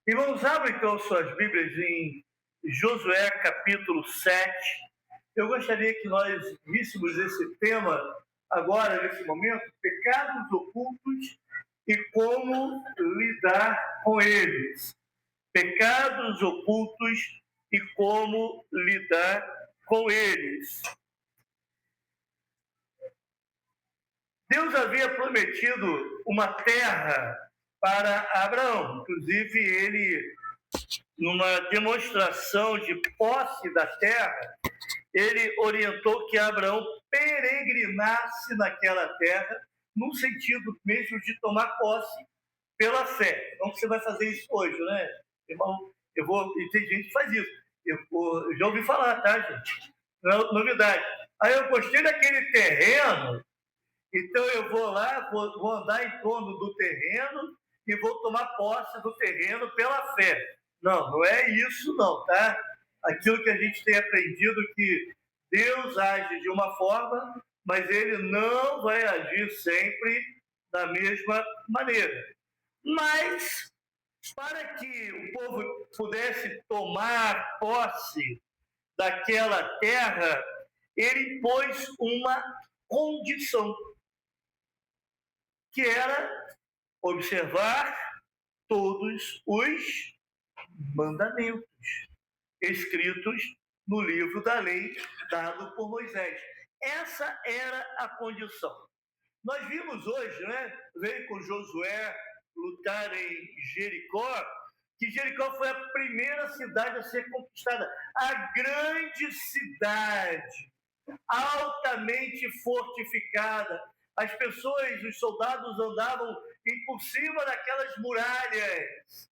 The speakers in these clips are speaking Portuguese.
Irmãos, abrem então suas Bíblias em Josué capítulo 7. Eu gostaria que nós víssemos esse tema agora, nesse momento, pecados ocultos e como lidar com eles. Pecados ocultos e como lidar com eles. Deus havia prometido uma terra para Abraão. Inclusive, ele, numa demonstração de posse da terra, ele orientou que Abraão peregrinasse naquela terra, no sentido mesmo de tomar posse pela fé. Então, você vai fazer isso hoje, né? Irmão, e tem gente que faz isso. Eu já ouvi falar, tá, gente? Não é novidade. Aí eu gostei daquele terreno, então eu vou lá, vou andar em torno do terreno e vou tomar posse do terreno pela fé. Não, não é isso não, tá? Aquilo que a gente tem aprendido que Deus age de uma forma, mas ele não vai agir sempre da mesma maneira. Mas, para que o povo pudesse tomar posse daquela terra, ele pôs uma condição, que era observar todos os mandamentos escritos no livro da lei dado por Moisés. Essa era a condição. Nós vimos hoje, né? Veio com Josué lutar em Jericó, que Jericó foi a primeira cidade a ser conquistada, a grande cidade, altamente fortificada. As pessoas, os soldados andavam por cima daquelas muralhas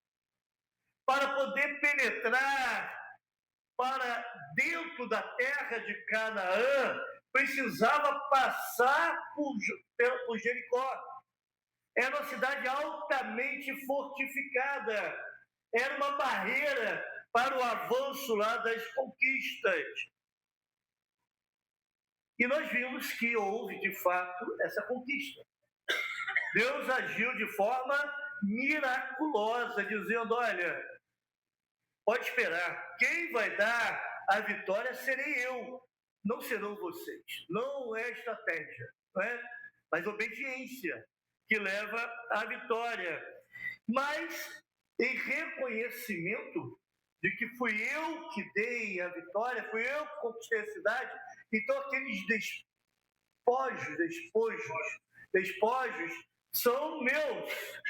para poder penetrar para dentro da terra de Canaã, precisava passar por Jericó. Era uma cidade altamente fortificada. Era uma barreira para o avanço lá das conquistas. E nós vimos que houve, de fato, essa conquista. Deus agiu de forma miraculosa, dizendo, olha, pode esperar, quem vai dar a vitória serei eu, não serão vocês. Não é estratégia, não é? Mas obediência que leva à vitória. Mas em reconhecimento de que fui eu que dei a vitória, fui eu que conquistei a cidade, então aqueles despojos são meus.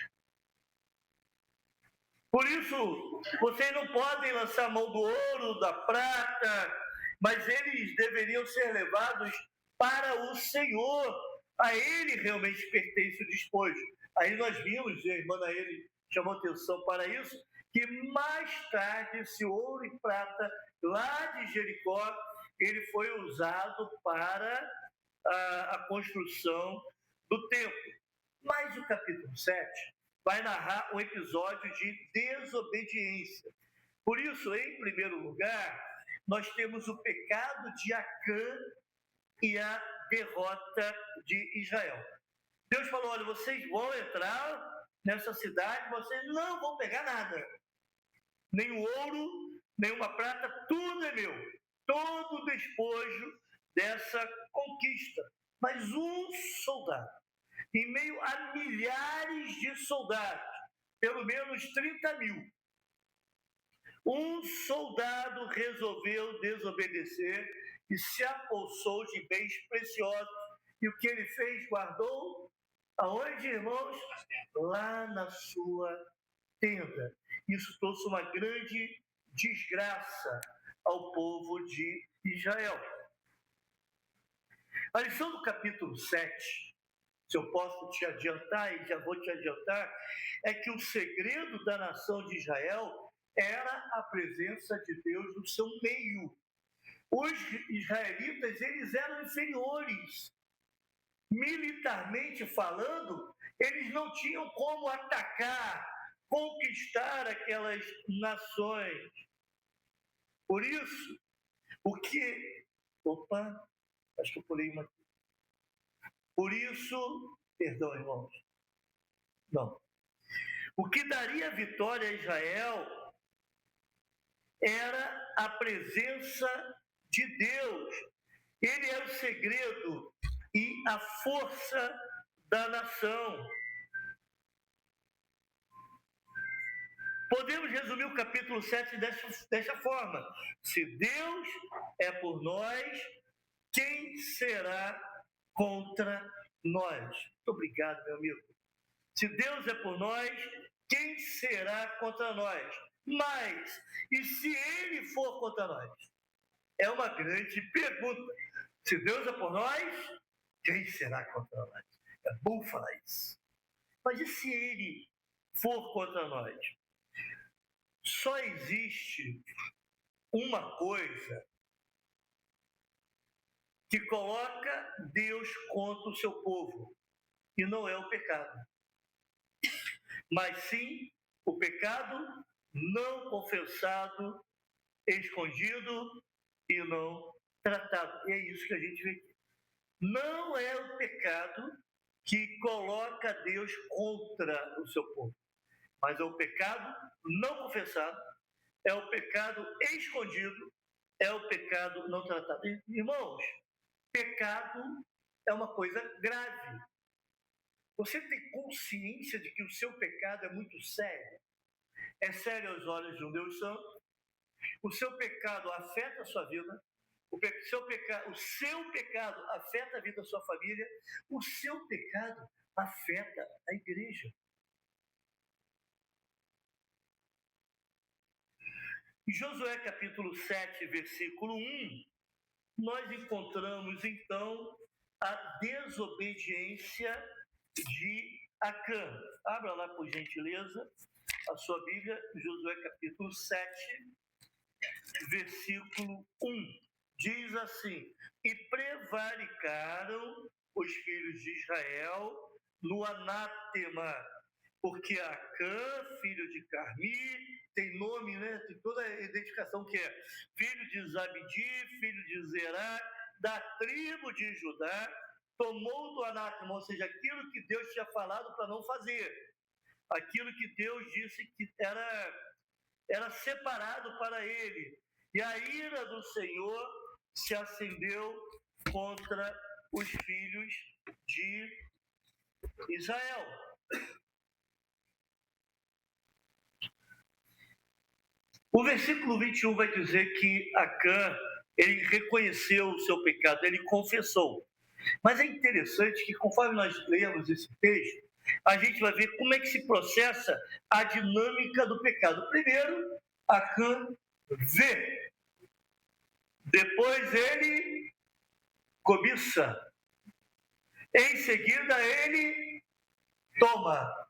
Por isso, vocês não podem lançar a mão do ouro, da prata, mas eles deveriam ser levados para o Senhor. A ele realmente pertence o despojo. Aí nós vimos, a irmã Naeli chamou atenção para isso, que mais tarde esse ouro e prata lá de Jericó, ele foi usado para a construção do templo. Mas o capítulo 7 vai narrar um episódio de desobediência. Por isso, em primeiro lugar, nós temos o pecado de Acã e a derrota de Israel. Deus falou, olha, vocês vão entrar nessa cidade, vocês não vão pegar nada. Nem o ouro, nem uma prata, tudo é meu. Todo o despojo dessa conquista. Mas um soldado, em meio a milhares de soldados, pelo menos 30 mil, um soldado resolveu desobedecer e se apossou de bens preciosos. E o que ele fez? Guardou aonde, irmãos? Lá na sua tenda. Isso trouxe uma grande desgraça ao povo de Israel. A lição do capítulo 7, se eu posso te adiantar, e já vou te adiantar, é que o segredo da nação de Israel era a presença de Deus no seu meio. Os israelitas, eles eram inferiores. Militarmente falando, eles não tinham como atacar, conquistar aquelas nações. Por isso, acho que eu pulei uma. Por isso, perdão, irmãos. Não. O que daria vitória a Israel era a presença de Deus. Ele era o segredo e a força da nação. Podemos resumir o capítulo 7 desta forma: se Deus é por nós, quem será contra nós? Muito obrigado, meu amigo. Se Deus é por nós, quem será contra nós? Mas, e se Ele for contra nós? É uma grande pergunta. Se Deus é por nós, quem será contra nós? É bom falar isso. Mas e se Ele for contra nós? Só existe uma coisa que coloca Deus contra o seu povo, e não é o pecado, mas sim o pecado não confessado, escondido e não tratado. E é isso que a gente vê aqui. Não é o pecado que coloca Deus contra o seu povo, mas é o pecado não confessado, é o pecado escondido, é o pecado não tratado. Irmãos, pecado é uma coisa grave. Você tem consciência de que o seu pecado é muito sério? É sério aos olhos de um Deus santo? O seu pecado afeta a sua vida? O seu pecado afeta a vida da sua família? O seu pecado afeta a igreja. Em Josué capítulo 7, versículo 1, nós encontramos então a desobediência de Acã. Abra lá, por gentileza, a sua Bíblia, Josué capítulo 7, versículo 1. Diz assim: e prevaricaram os filhos de Israel no anátema, porque Acã, filho de Carmi, tem nome, né? Tem toda a identificação que é filho de Zabdi, filho de Zerá, da tribo de Judá, tomou do anátema, ou seja, aquilo que Deus tinha falado para não fazer, aquilo que Deus disse que era separado para ele. E a ira do Senhor se acendeu contra os filhos de Israel. O versículo 21 vai dizer que Acã, ele reconheceu o seu pecado, ele confessou. Mas é interessante que, conforme nós lemos esse texto, a gente vai ver como é que se processa a dinâmica do pecado. Primeiro, Acã vê. Depois ele cobiça. Em seguida ele toma.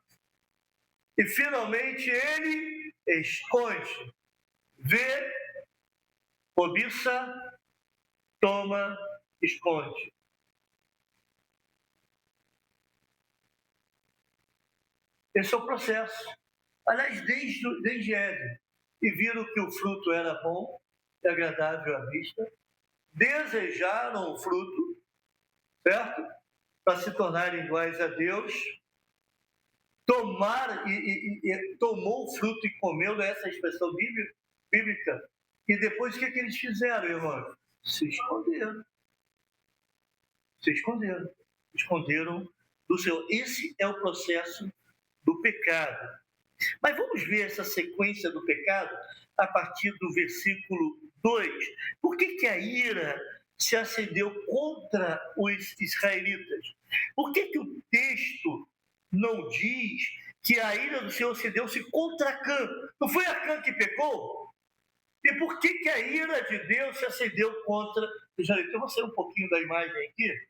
E finalmente ele esconde. Vê, cobiça, toma, esconde. Esse é o processo. Aliás, desde Éden. E viram que o fruto era bom e agradável à vista. Desejaram o fruto, certo? Para se tornarem iguais a Deus. Tomou o fruto e comeu, essa é a expressão bíblica. E depois o que eles fizeram, irmãos? Se esconderam. Se esconderam. Esconderam do Senhor. Esse é o processo do pecado. Mas vamos ver essa sequência do pecado a partir do versículo 2. Por que a ira se acendeu contra os israelitas? Por que o texto não diz que a ira do Senhor acendeu-se contra Acã? Não foi Acã que pecou? E por que a ira de Deus se acendeu contra os israelitas? Eu vou sair um pouquinho da imagem aqui.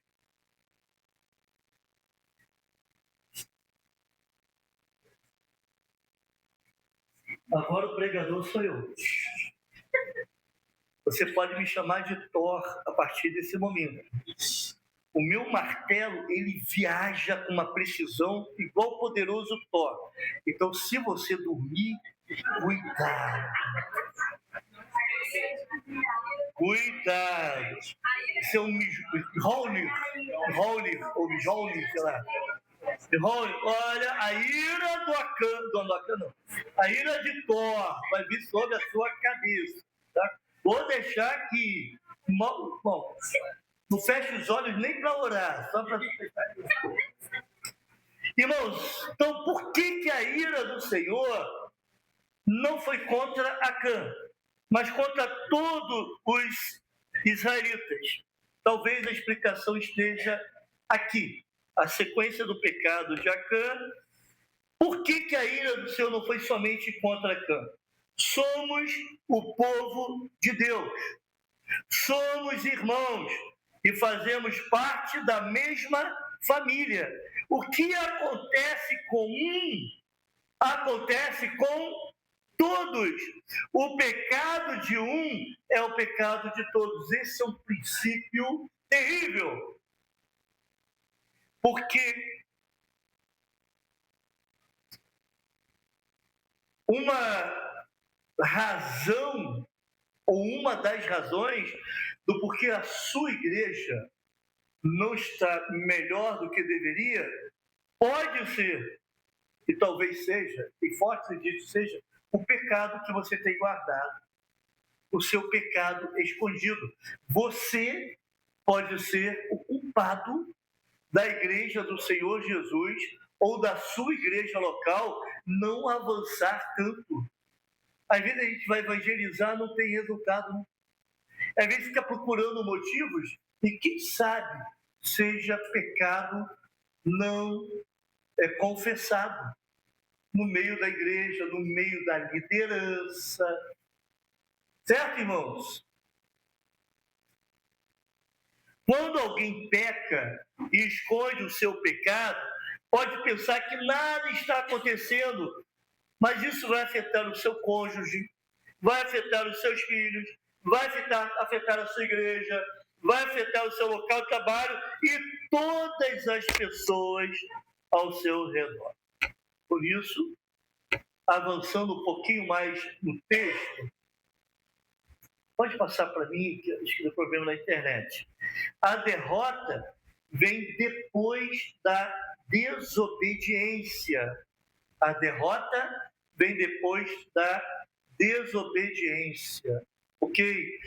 Agora o pregador sou eu. Você pode me chamar de Thor a partir desse momento. O meu martelo, ele viaja com uma precisão igual o poderoso Thor. Então, se você dormir, cuidado. Cuidado. Isso é um Mjolnir, ou Mjolnir, sei lá. Irmão, olha, a ira do Acã, não, a ira de Thor vai vir sobre a sua cabeça. Tá? Vou deixar aqui. Bom, não feche os olhos nem para orar, só para fechar. Irmãos, então por que a ira do Senhor não foi contra Acã, mas contra todos os israelitas? Talvez a explicação esteja aqui. A sequência do pecado de Acã. Por que a ira do Senhor não foi somente contra Acã? Somos o povo de Deus. Somos irmãos e fazemos parte da mesma família. O que acontece com um, acontece com todos. O pecado de um é o pecado de todos. Esse é um princípio terrível. Porque uma razão, ou uma das razões do porquê a sua igreja não está melhor do que deveria, pode ser, e talvez seja, e forte disso seja, o pecado que você tem guardado, o seu pecado escondido. Você pode ser o culpado da igreja do Senhor Jesus ou da sua igreja local não avançar tanto. Às vezes a gente vai evangelizar, não tem resultado. Não. Às vezes fica procurando motivos e quem sabe seja pecado não confessado no meio da igreja, no meio da liderança. Certo, irmãos? Quando alguém peca e esconde o seu pecado, pode pensar que nada está acontecendo, mas isso vai afetar o seu cônjuge, vai afetar os seus filhos, vai afetar a sua igreja, vai afetar o seu local de trabalho e todas as pessoas ao seu redor. Por isso, avançando um pouquinho mais no texto, pode passar para mim, que acho que tem problema na internet. A derrota vem depois da desobediência. A derrota vem depois da desobediência. Ok?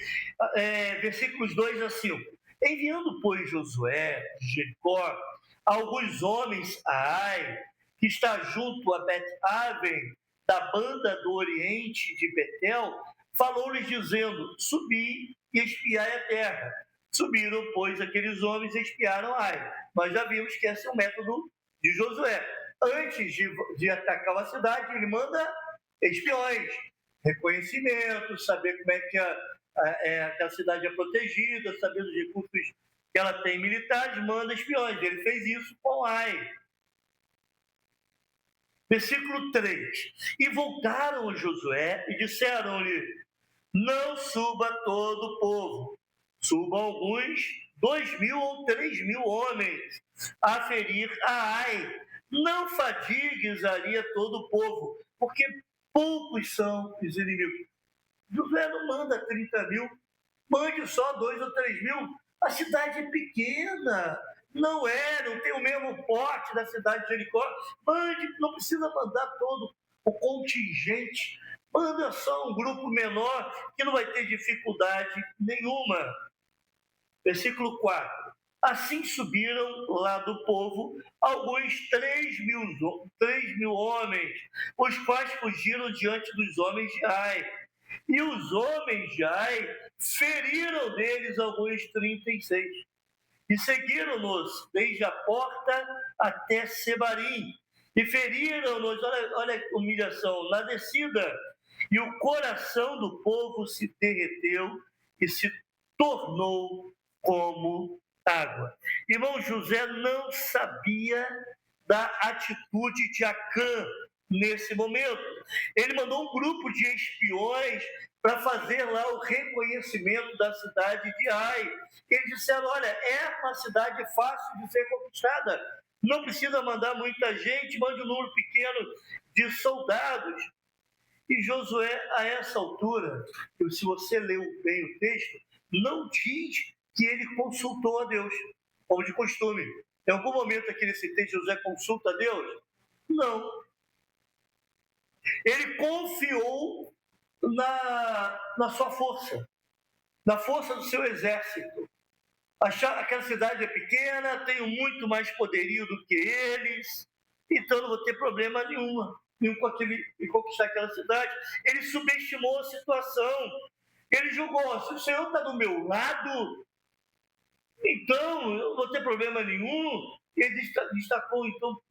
Versículos 2 a 5. Enviando, pois, Josué de Jericó alguns homens a Ai, que está junto a Bet-Aven, da banda do oriente de Betel, falou-lhes dizendo: subi e espiai a terra. Subiram, pois, aqueles homens e espiaram Ai. Nós já vimos que esse é o método de Josué. Antes de atacar uma cidade, ele manda espiões, reconhecimento, saber como é que a cidade é protegida, saber os recursos que ela tem militares, manda espiões. Ele fez isso com Ai. Versículo 3. E voltaram Josué e disseram-lhe: não suba todo o povo, subam alguns 2.000 ou 3.000 homens a ferir a Ai. Não fadigues ali todo o povo, porque poucos são os inimigos. Josué não manda 30.000, mande só 2 ou 3.000. A cidade é pequena, não tem o mesmo porte da cidade de Jericó. Mande, não precisa mandar todo o contingente, manda só um grupo menor que não vai ter dificuldade nenhuma. Versículo 4. Assim subiram lá do povo alguns 3.000 homens, os quais fugiram diante dos homens de Ai. E os homens de Ai feriram deles alguns 36. E seguiram-nos desde a porta até Sebarim. E feriram-nos, olha a humilhação, na descida. E o coração do povo se derreteu e se tornou como água. Irmão, José não sabia da atitude de Acã nesse momento. Ele mandou um grupo de espiões para fazer lá o reconhecimento da cidade de Ai. Eles disseram: olha, é uma cidade fácil de ser conquistada, não precisa mandar muita gente, mande um número pequeno de soldados. E Josué, a essa altura, se você leu bem o texto, não diz que ele consultou a Deus, como de costume. Em algum momento aqui nesse texto, Josué consulta a Deus? Não. Ele confiou na sua força, na força do seu exército. Aquela cidade é pequena, tenho muito mais poderio do que eles, então não vou ter problema nenhum em conquistar aquela cidade. Ele subestimou a situação. Ele julgou, se o Senhor está do meu lado, então eu não vou ter problema nenhum. Ele destacou, então,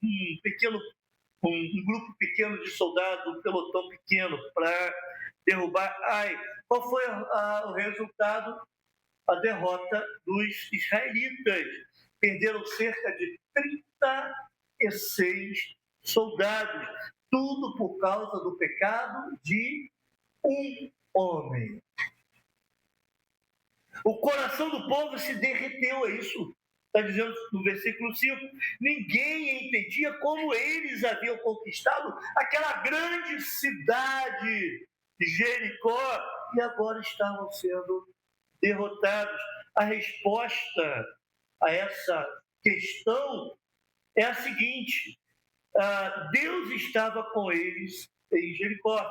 um grupo pequeno de soldados, um pelotão pequeno, para derrubar Ai. Qual foi o resultado? A derrota dos israelitas. Perderam cerca de 36 soldados. Tudo por causa do pecado de um homem. O coração do povo se derreteu, é isso. Está dizendo no versículo 5. Ninguém entendia como eles haviam conquistado aquela grande cidade, Jericó, e agora estavam sendo derrotados. A resposta a essa questão é a seguinte: Deus estava com eles em Jericó,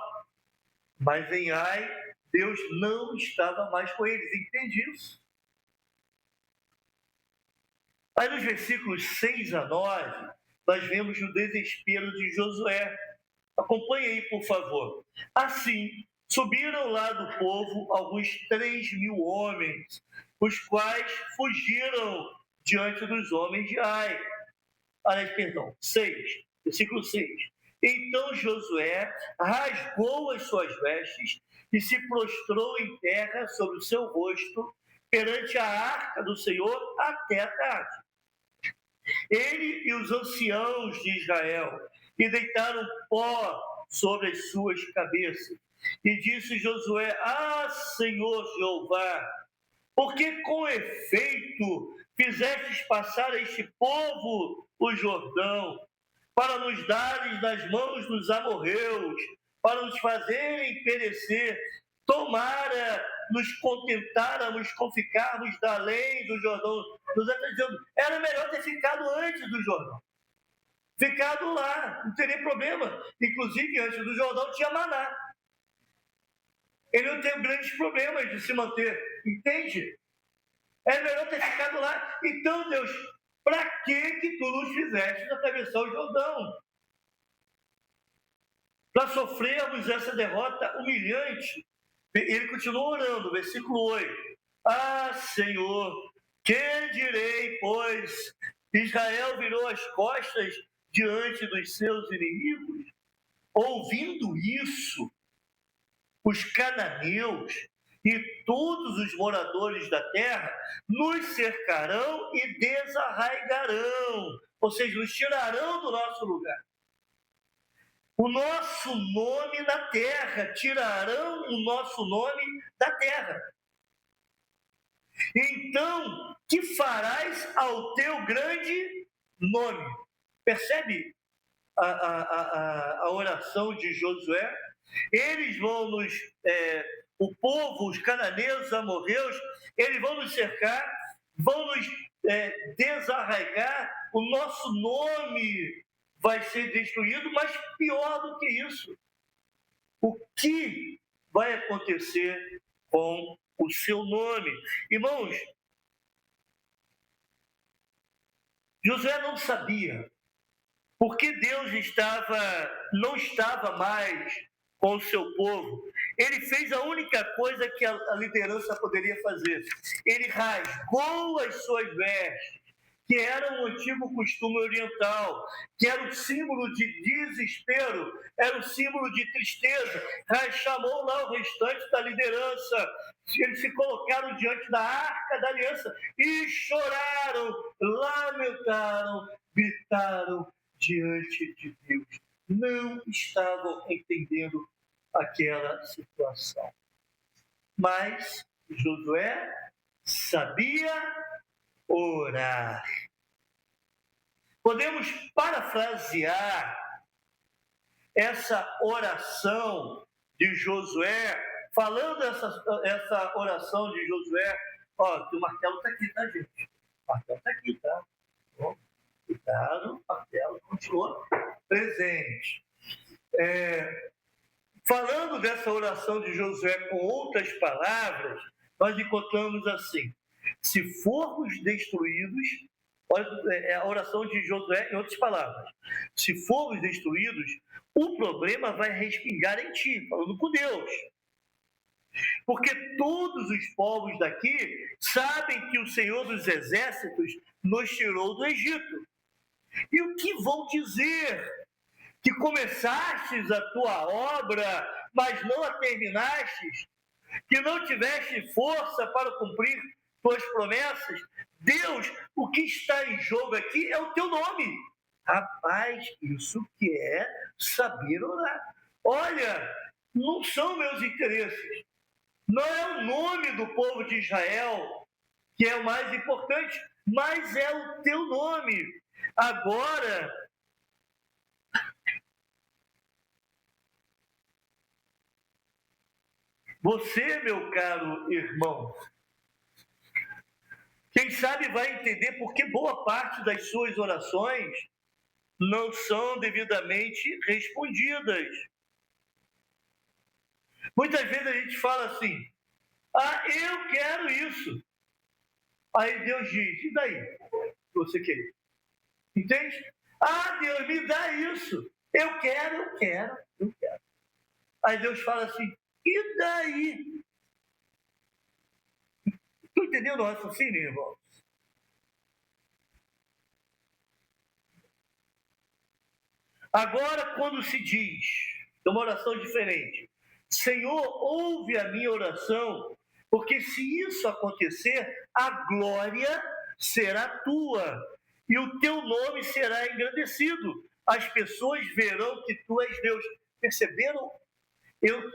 mas em Ai, Deus não estava mais com eles. Entende isso? Aí nos versículos 6 a 9, nós vemos o desespero de Josué. Acompanhe aí, por favor. Assim, subiram lá do povo alguns 3.000 homens, os quais fugiram diante dos homens de Ai. Versículo 6. Então Josué rasgou as suas vestes e se prostrou em terra sobre o seu rosto perante a arca do Senhor até a tarde. Ele e os anciãos de Israel e deitaram pó sobre as suas cabeças. E disse Josué: Senhor Jeová, porque com efeito fizestes passar este povo o Jordão, para nos dares nas mãos dos amorreus, para nos fazerem perecer, tomara nos contentáramos com ficarmos da além do Jordão. Josué está dizendo, era melhor ter ficado antes do Jordão. Ficado lá, não teria problema. Inclusive, antes do Jordão tinha maná. Ele não teve grandes problemas de se manter, entende? É melhor ter ficado lá. Então, Deus, para que tu nos fizeste atravessar o Jordão? Para sofrermos essa derrota humilhante. Ele continua orando, versículo 8. Senhor, que direi, pois? Israel virou as costas diante dos seus inimigos. Ouvindo isso, os cananeus e todos os moradores da terra nos cercarão e desarraigarão, ou seja, nos tirarão do nosso lugar. O nosso nome na terra, tirarão o nosso nome da terra. Então, que farás ao teu grande nome? Percebe a oração de Josué? Eles vão o povo, os cananeus, os amorreus, eles vão nos cercar, vão nos desarraigar, o nosso nome vai ser destruído, mas pior do que isso, o que vai acontecer com o seu nome? Irmãos, Josué não sabia, porque Deus não estava mais com o seu povo. Ele fez a única coisa que a liderança poderia fazer. Ele rasgou as suas vestes, que era um antigo costume oriental, que era o símbolo de desespero, era o símbolo de tristeza. Chamou lá o restante da liderança. Eles se colocaram diante da arca da aliança e choraram, lamentaram, gritaram diante de Deus. Não estavam entendendo aquela situação. Mas Josué sabia orar. Podemos parafrasear essa oração de Josué, falando essa oração de Josué. O martelo está aqui, tá, gente? O martelo está aqui, tá? Bom, Cuidado, o martelo continua presente. Falando dessa oração de Josué com outras palavras, nós encontramos assim: se formos destruídos, olha, é a oração de Josué em outras palavras, se formos destruídos, o problema vai respingar em ti, falando com Deus. Porque todos os povos daqui sabem que o Senhor dos Exércitos nos tirou do Egito. E o que vão dizer? Que começastes a tua obra, mas não a terminastes? Que não tiveste força para cumprir tuas promessas? Deus, o que está em jogo aqui é o teu nome. Rapaz, isso que é saber orar. Olha, não são meus interesses. Não é o nome do povo de Israel que é o mais importante, mas é o teu nome. Agora, você, meu caro irmão, quem sabe vai entender por que boa parte das suas orações não são devidamente respondidas. Muitas vezes a gente fala assim: ah, eu quero isso. Aí Deus diz: e daí? Você quer? Entende? Ah, Deus, me dá isso. Eu quero. Aí Deus fala assim: e daí? Estou entendendo o raciocínio, irmão? Agora, quando se diz, é uma oração diferente: Senhor, ouve a minha oração, porque se isso acontecer, a glória será tua e o teu nome será engrandecido. As pessoas verão que tu és Deus. Perceberam?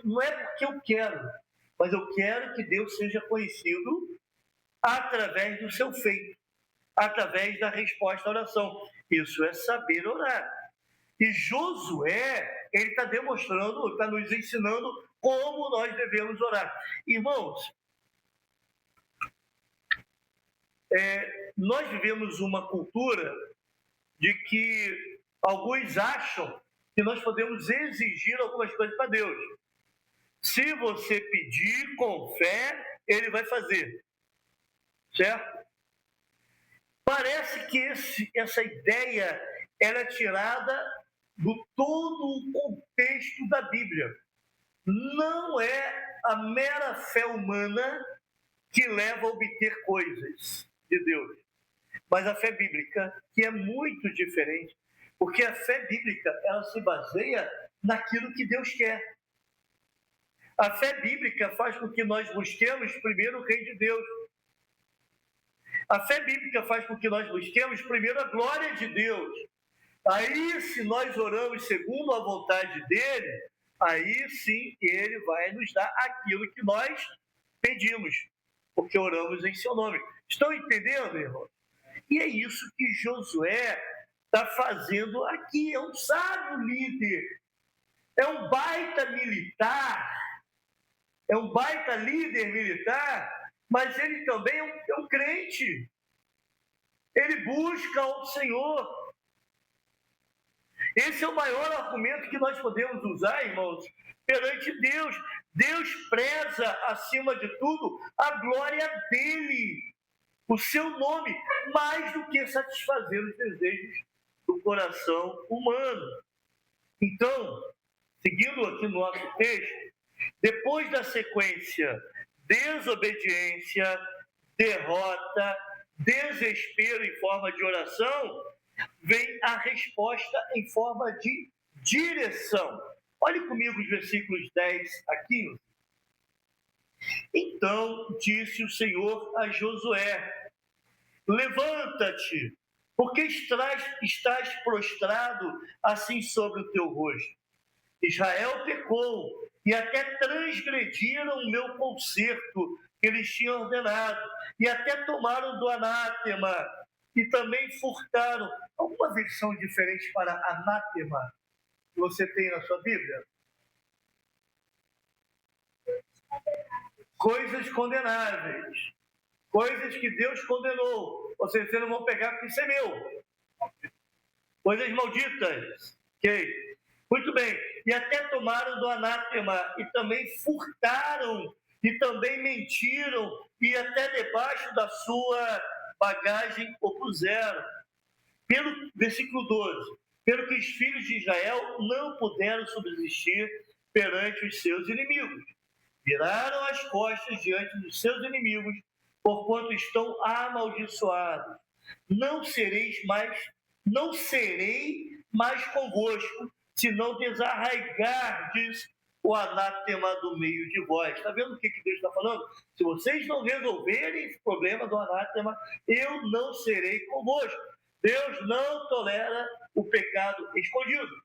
Não é porque eu quero, mas eu quero que Deus seja conhecido através do seu feito, através da resposta à oração. Isso é saber orar. E Josué, ele está demonstrando, está nos ensinando como nós devemos orar. Irmãos, nós vivemos uma cultura de que alguns acham que nós podemos exigir algumas coisas para Deus. Se você pedir com fé, ele vai fazer. Certo? Parece que essa ideia ela é tirada do todo o contexto da Bíblia. Não é a mera fé humana que leva a obter coisas de Deus, mas a fé bíblica, que é muito diferente, porque a fé bíblica ela se baseia naquilo que Deus quer. A fé bíblica faz com que nós busquemos primeiro o reino de Deus. A fé bíblica faz com que nós busquemos primeiro a glória de Deus. Aí, se nós oramos segundo a vontade dele, aí sim ele vai nos dar aquilo que nós pedimos, porque oramos em seu nome. Estão entendendo, irmão? E é isso que Josué está fazendo aqui. É um sábio líder, é um baita militar, é um baita líder militar, mas ele também é um crente. Ele busca o Senhor. Esse é o maior argumento que nós podemos usar, irmãos, perante Deus. Deus preza, acima de tudo, a glória dele, o seu nome, mais do que satisfazer os desejos do coração humano. Então, seguindo aqui no nosso texto, depois da sequência desobediência, derrota, desespero em forma de oração, vem a resposta em forma de direção. Olhe comigo os versículos 10 a 15. Então disse o Senhor a Josué: levanta-te, porque estás prostrado assim sobre o teu rosto. Israel pecou e até transgrediram o meu concerto que eles tinham ordenado, e até tomaram do anátema, e também furtaram. Alguma versão diferente para anátema que você tem na sua Bíblia? Coisas condenáveis. Coisas que Deus condenou. Ou seja, vocês não vão pegar porque isso é meu. coisas malditas. Ok? Muito bem. E até tomaram do anátema, e também furtaram, e também mentiram, e até debaixo da sua bagagem o puseram. Pelo versículo 12, pelo que os filhos de Israel não puderam subsistir perante os seus inimigos. Viraram as costas diante dos seus inimigos, porquanto estão amaldiçoados. Não serei mais convosco, se não desarraigardes o anátema do meio de vós. Está vendo o que Deus está falando? Se vocês não resolverem esse problema do anátema, eu não serei convosco. Deus não tolera o pecado escondido.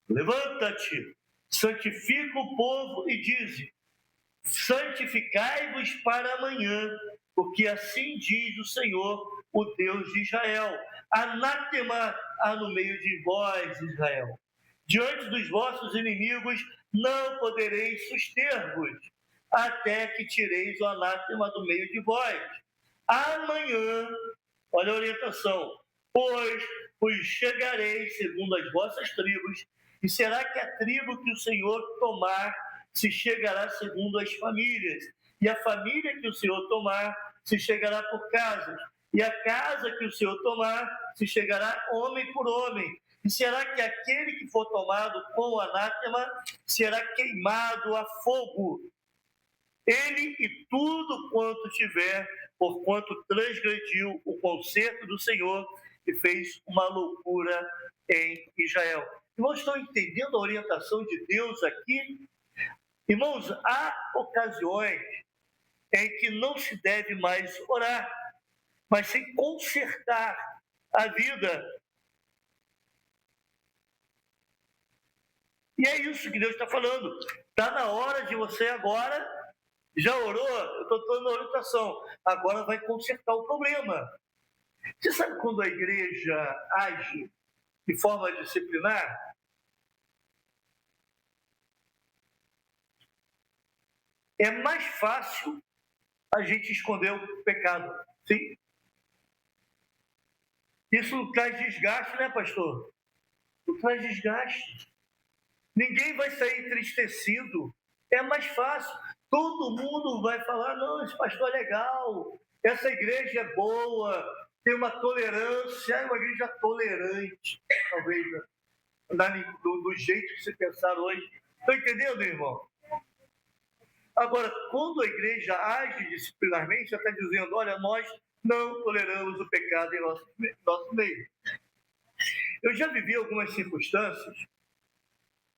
Levanta-te, santifica o povo e dize: santificai-vos para amanhã, porque assim diz o Senhor, o Deus de Israel: anátema há no meio de vós, Israel. Diante dos vossos inimigos não podereis suster-vos, até que tireis o anátema do meio de vós. Amanhã, olha a orientação, pois vos chegareis segundo as vossas tribos, e será que a tribo que o Senhor tomar se chegará segundo as famílias, e a família que o Senhor tomar se chegará por casas, e a casa que o Senhor tomar se chegará homem por homem. E será que aquele que for tomado com o anátema será queimado a fogo, ele e tudo quanto tiver, porquanto transgrediu o concerto do Senhor e fez uma loucura em Israel. Irmãos, estão entendendo a orientação de Deus aqui? Irmãos, há ocasiões em que não se deve mais orar, mas sim consertar a vida. E é isso que Deus está falando. Está na hora de você agora, já orou? Eu estou dando a orientação. Agora vai consertar o problema. Você sabe quando a igreja age de forma disciplinar? É mais fácil a gente esconder o pecado, sim? Isso não traz desgaste, né, pastor? Não traz desgaste. Ninguém vai sair entristecido. É mais fácil. Todo mundo vai falar: não, esse pastor é legal, essa igreja é boa, tem uma tolerância, é uma igreja tolerante, talvez, do jeito que você pensar hoje. Estão entendendo, irmão? Agora, quando a igreja age disciplinarmente, ela está dizendo: olha, nós não toleramos o pecado em nosso meio. Eu já vivi algumas circunstâncias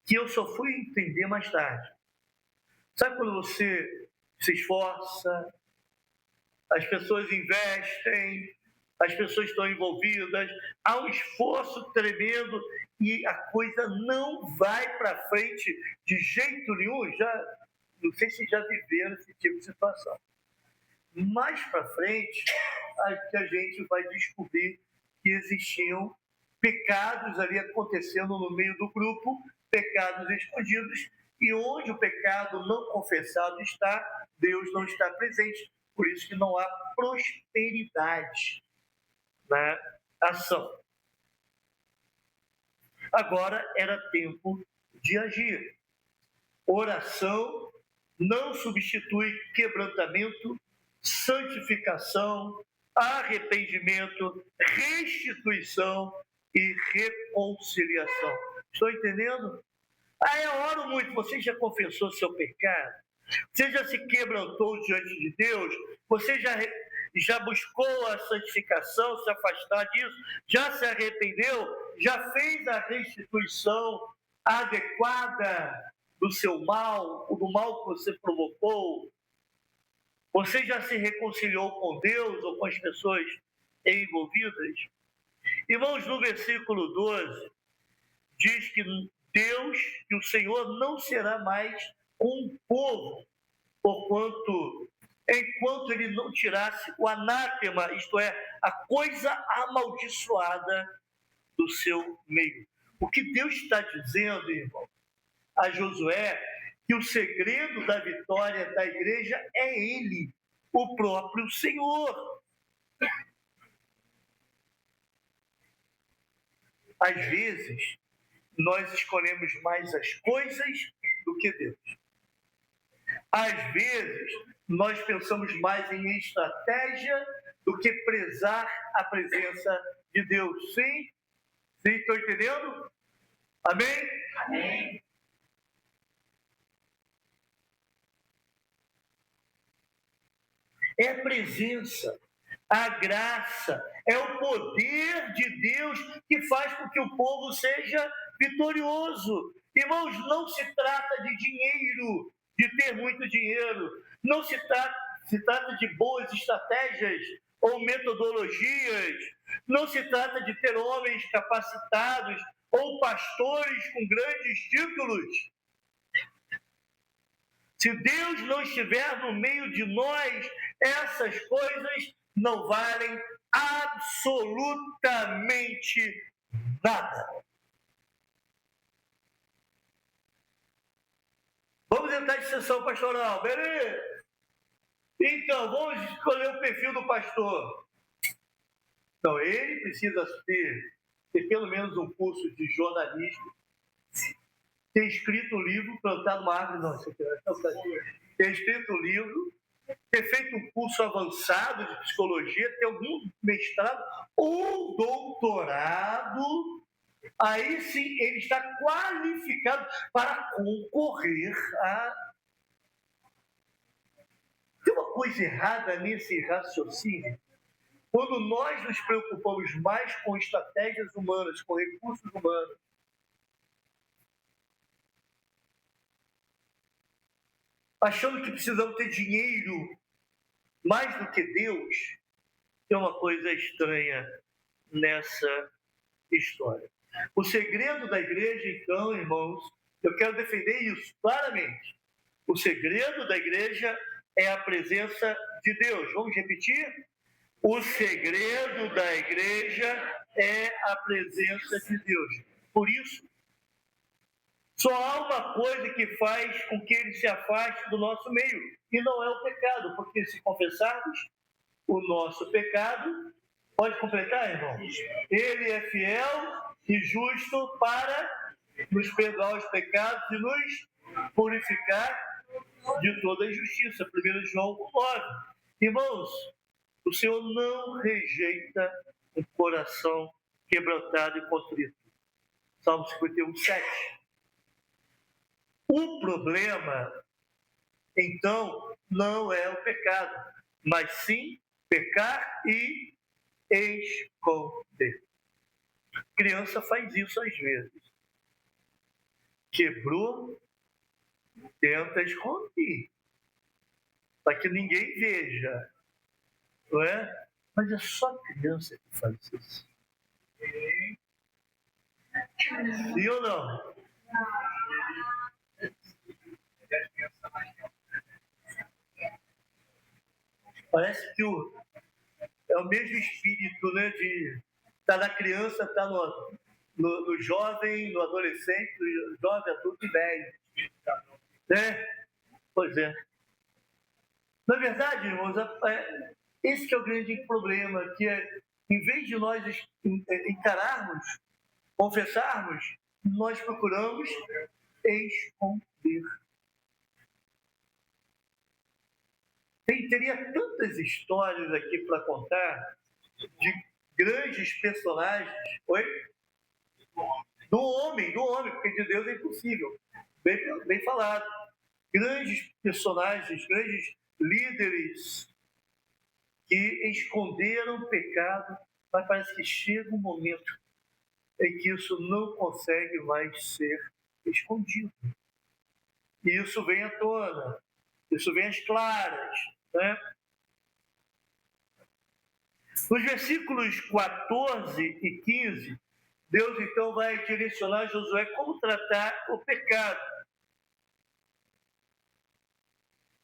que eu só fui entender mais tarde. Sabe quando você se esforça, as pessoas investem, as pessoas estão envolvidas, há um esforço tremendo e a coisa não vai para frente de jeito nenhum? Não sei se já viveram esse tipo de situação. Mais para frente, a gente vai descobrir que existiam pecados ali acontecendo no meio do grupo, pecados escondidos, e onde o pecado não confessado está, Deus não está presente. Por isso que não há prosperidade na ação. Agora era tempo de agir. Oração não substitui quebrantamento, santificação, arrependimento, restituição e reconciliação. Estou entendendo? Eu oro muito. Você já confessou seu pecado? Você já se quebrantou diante de Deus? Você já buscou a santificação, se afastar disso? Já se arrependeu? Já fez a restituição adequada do seu mal, do mal que você provocou? Você já se reconciliou com Deus ou com as pessoas envolvidas? Irmãos, no versículo 12, diz que Deus, que o Senhor não será mais um povo, enquanto ele não tirasse o anátema, isto é, a coisa amaldiçoada do seu meio. O que Deus está dizendo, irmão, a Josué, que o segredo da vitória da igreja é Ele, o próprio Senhor. Às vezes, nós escolhemos mais as coisas do que Deus. Às vezes, nós pensamos mais em estratégia do que prezar a presença de Deus. Sim? Sim, estão entendendo? Amém? Amém. É a presença, a graça, é o poder de Deus que faz com que o povo seja vitorioso. Irmãos, não se trata de dinheiro, de ter muito dinheiro, não se trata de boas estratégias ou metodologias, não se trata de ter homens capacitados ou pastores com grandes títulos. Se Deus não estiver no meio de nós, essas coisas não valem absolutamente nada. Vamos entrar em sessão pastoral, beleza? Então, vamos escolher o perfil do pastor. Então, ele precisa ter pelo menos um curso de jornalismo, ter escrito um livro, plantado uma árvore, não, ter escrito um livro, ter feito um curso avançado de psicologia, ter algum mestrado ou doutorado, aí sim ele está qualificado para concorrer a... Tem uma coisa errada nesse raciocínio. Quando nós nos preocupamos mais com estratégias humanas, com recursos humanos, achando que precisamos ter dinheiro mais do que Deus, tem uma coisa estranha nessa história. O segredo da igreja, então, irmãos, eu quero defender isso claramente. O segredo da igreja é a presença de Deus. Vamos repetir? O segredo da igreja é a presença de Deus. Por isso, só há uma coisa que faz com que ele se afaste do nosso meio, e não é o pecado, porque se confessarmos o nosso pecado, pode completar, irmão? Ele é fiel e justo para nos perdoar os pecados e nos purificar de toda injustiça. 1 João 9. Irmãos, o Senhor não rejeita um coração quebrantado e contrito. Salmo 51, 7. O problema, então, não é o pecado, mas sim pecar e esconder. Criança faz isso às vezes. Quebrou, tenta esconder, para que ninguém veja. Não é? Mas é só criança que faz isso. Sim ou não? Parece que é o mesmo espírito, né? Tá na criança, tá no jovem, no adolescente, no jovem, adulto e velho. Né? Pois é. Na verdade, irmãos, esse que é o grande problema, que é, em vez de nós encararmos, confessarmos, nós procuramos esconder. Teria tantas histórias aqui para contar de grandes personagens. Oi? Do homem, porque de Deus é impossível. Bem falado. Grandes personagens, grandes líderes que esconderam o pecado, mas parece que chega um momento em que isso não consegue mais ser escondido. E isso vem à tona, isso vem às claras, né? Nos versículos 14 e 15, Deus então vai direcionar Josué como tratar o pecado.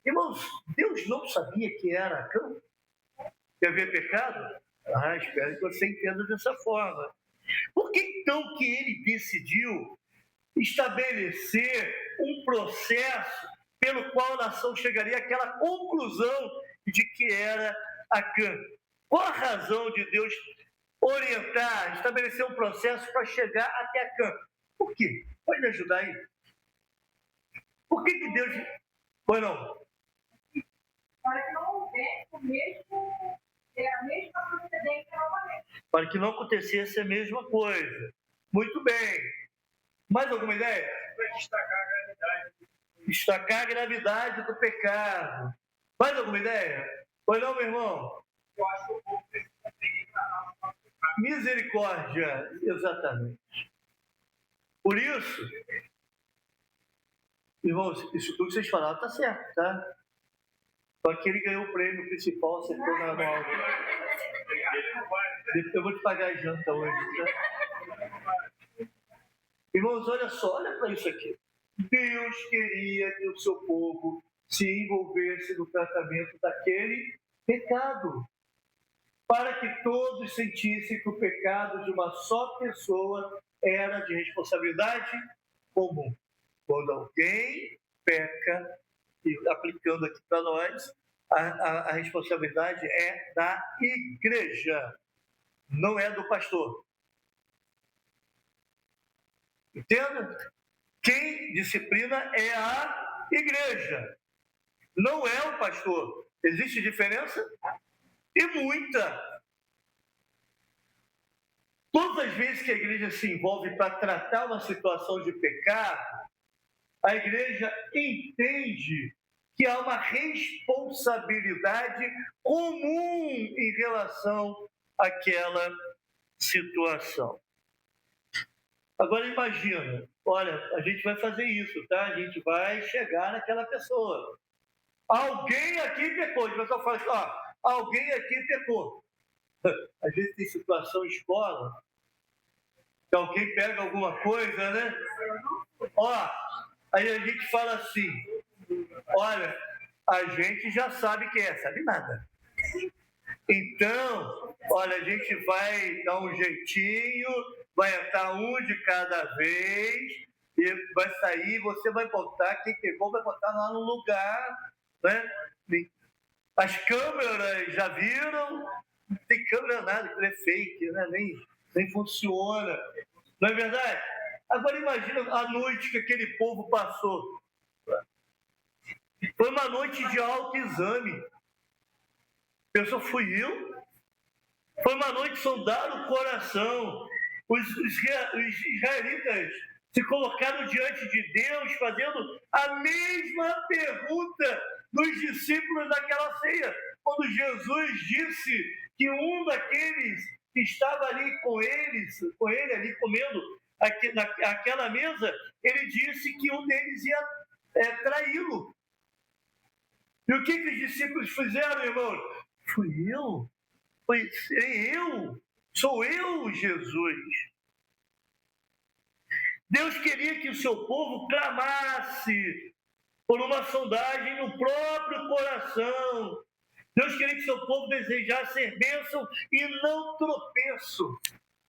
Irmãos, Deus não sabia que era Acã? Que havia pecado? Espero que você entenda dessa forma. Por que então que ele decidiu estabelecer um processo pelo qual a nação chegaria àquela conclusão de que era Acã? Qual a razão de Deus orientar, estabelecer um processo para chegar até a Cã. Por quê? Pode me ajudar aí? Por que Deus... Pois não? Para que não houvesse a mesma procedência novamente. Para que não acontecesse a mesma coisa. Muito bem. Mais alguma ideia? Para destacar a gravidade. Destacar a gravidade do pecado. Mais alguma ideia? Pois não, meu irmão? Eu acho que o povo precisa aprender a falar. Misericórdia, exatamente. Por isso, irmãos, isso tudo que vocês falaram está certo, tá? Só que ele ganhou o prêmio principal, acertou na aula. Eu vou te pagar a janta hoje, tá? Irmãos, olha só, olha para isso aqui. Deus queria que o seu povo se envolvesse no tratamento daquele pecado, para que todos sentissem que o pecado de uma só pessoa era de responsabilidade comum. Quando alguém peca, e aplicando aqui para nós, a responsabilidade é da igreja, não é do pastor. Entenda? Quem disciplina é a igreja, não é o pastor. Existe diferença? E muita. Todas as vezes que a igreja se envolve para tratar uma situação de pecado, a igreja entende que há uma responsabilidade comum em relação àquela situação. Agora imagina, olha, a gente vai fazer isso, tá? A gente vai chegar naquela pessoa. Alguém aqui pecou. O pessoal fala assim, ó, alguém aqui pecou. Às vezes tem situação em escola, que alguém pega alguma coisa, né? Ó, aí a gente fala assim, olha, a gente já sabe quem é, sabe nada. Então, olha, a gente vai dar um jeitinho, vai entrar um de cada vez, e vai sair, você vai botar, quem pegou vai botar lá no lugar, né? As câmeras já viram, não tem câmera nada, aquilo é fake, né? Nem funciona. Não é verdade? Agora imagina a noite que aquele povo passou. Foi uma noite de autoexame. Pensou, fui eu? Foi uma noite de sondar o coração. Os israelitas se colocaram diante de Deus, fazendo a mesma pergunta dos discípulos daquela ceia. Quando Jesus disse que um daqueles que estava ali com ele ali comendo naquela mesa, ele disse que um deles ia traí-lo. E o que os discípulos fizeram, irmão? Fui eu? Foi eu? Sou eu, Jesus. Deus queria que o seu povo clamasse por uma sondagem no próprio coração. Deus queria que o seu povo desejasse ser bênção e não tropeço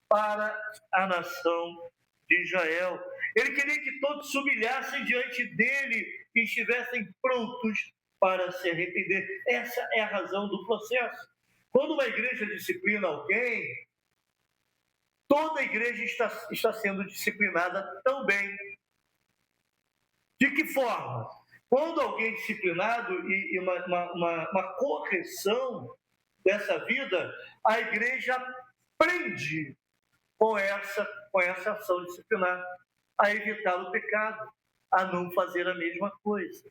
para a nação de Israel. Ele queria que todos se humilhassem diante dele e estivessem prontos para se arrepender. Essa é a razão do processo. Quando uma igreja disciplina alguém, toda a igreja está sendo disciplinada também. De que forma? Quando alguém é disciplinado e uma correção dessa vida, a igreja aprende com essa ação disciplinar a evitar o pecado, a não fazer a mesma coisa.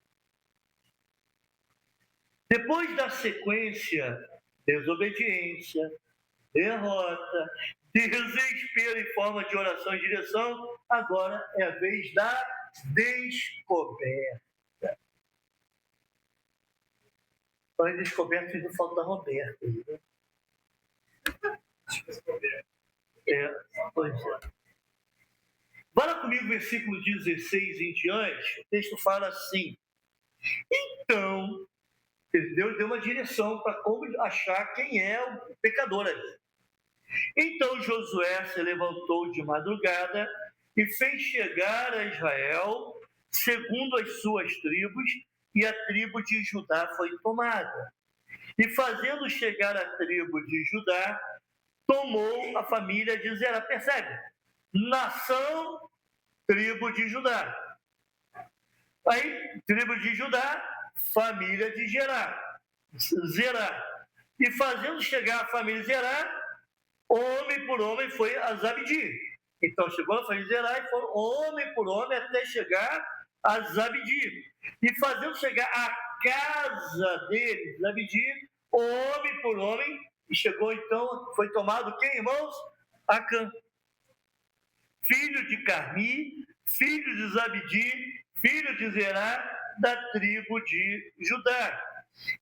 Depois da sequência, desobediência, derrota, desespero em forma de oração e direção, agora é a vez da descoberta. Para a descoberta, fez falta da Roberta. Né? Pois é. Vá lá comigo, versículo 16 em diante, o texto fala assim: então, Deus deu uma direção para como achar quem é o pecador ali. Então Josué se levantou de madrugada e fez chegar a Israel segundo as suas tribos, e a tribo de Judá foi tomada. E fazendo chegar a tribo de Judá, tomou a família de Zerá. Percebe? Nação, tribo de Judá. Aí, tribo de Judá, família de Zerá. E fazendo chegar a família de Zerá, homem por homem foi a Zabdi. Então chegou a família de Zerá e foram homem por homem até chegar a Zabdi. E fazendo chegar a casa deles, Zabdi, homem por homem, e chegou então, foi tomado quem, irmãos? Acã. Filho de Carmi, filho de Zabdi, filho de Zerá, da tribo de Judá.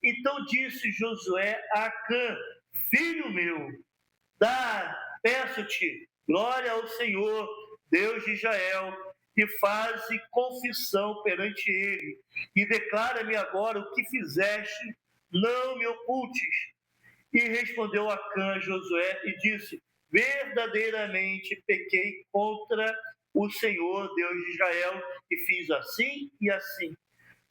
Então disse Josué a Acã: filho meu, peço-te glória ao Senhor, Deus de Israel, e faze confissão perante ele, e declara-me agora o que fizeste, não me ocultes. E respondeu Acã a Josué e disse: verdadeiramente pequei contra o Senhor, Deus de Israel, e fiz assim e assim.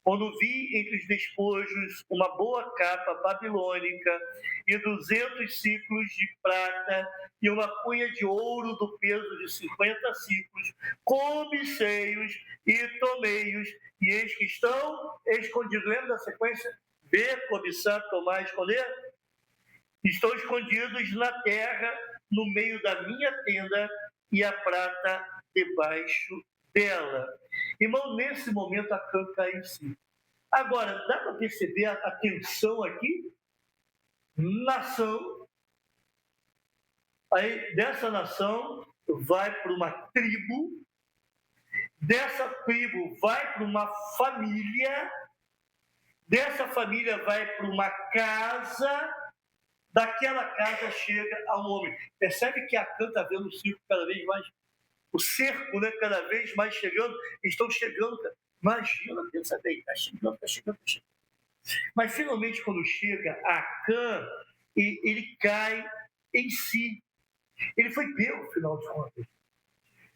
Quando vi entre os despojos uma boa capa babilônica e 200 ciclos de prata e uma cunha de ouro do peso de 50 ciclos, cobicei-os e tomei-os, e eis que estão escondidos. Lembra da sequência? Ver, cobiçar, tomar, esconder? Estão escondidos na terra, no meio da minha tenda, e a prata debaixo dela. Irmão, nesse momento Acã caiu em si. Agora, dá para perceber a tensão aqui? Nação. Aí, dessa nação, vai para uma tribo. Dessa tribo, vai para uma família. Dessa família, vai para uma casa. Daquela casa chega a um homem. Percebe que Acã está vendo o circo cada vez mais, o cerco, né, cada vez mais chegando. Estão chegando. Imagina, pensa bem, está chegando. Mas finalmente, quando chega Acã, ele cai em si. Ele foi pego, afinal de contas.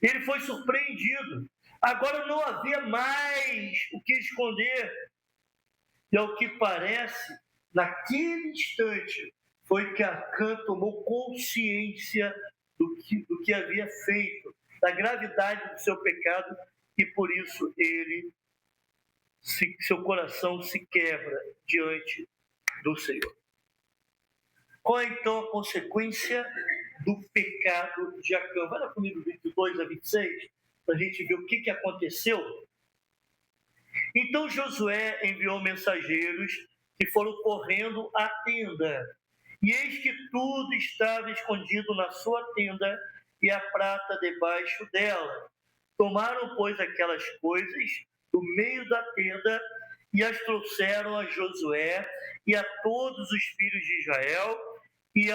Ele foi surpreendido. Agora não havia mais o que esconder. E ao que parece, naquele instante, foi que Acã tomou consciência do que havia feito, da gravidade do seu pecado, e por isso seu coração se quebra diante do Senhor. Qual é então a consequência do pecado de Acã? Vai lá comigo, 22 a 26, para a gente ver o que aconteceu. Então Josué enviou mensageiros que foram correndo à tenda. E eis que tudo estava escondido na sua tenda e a prata debaixo dela. Tomaram, pois, aquelas coisas do meio da tenda e as trouxeram a Josué e a todos os filhos de Israel e